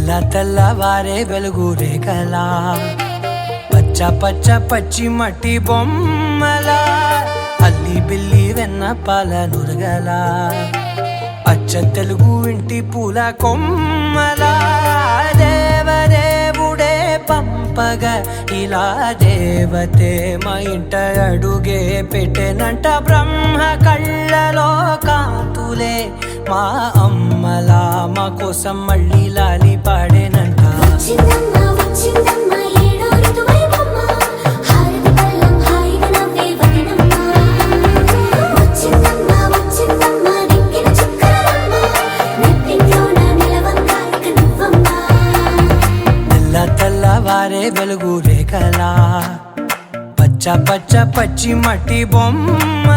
తెల్లవారే వెలుగు రేఖలా పచ్చ పచ్చ పచ్చి మట్టి బొమ్మలా అల్లి బిల్లి వెన్న పాల నురగలా అచ్చ తెలుగు ఇంటి పూల కొమ్మలా దేవదేవుడే పంపగా ఇలా దేవతే మా ఇంట అడుగే పెట్టెనంట బ్రహ్మ కళ్ళలో కాంతులే మా అమ్మలా మా కోసం మళ్ళీ లాలి పాడేనంట. తెల్లవారే వెలుగు రేఖలా పచ్చ పచ్చ పచ్చి మట్టి బొమ్మ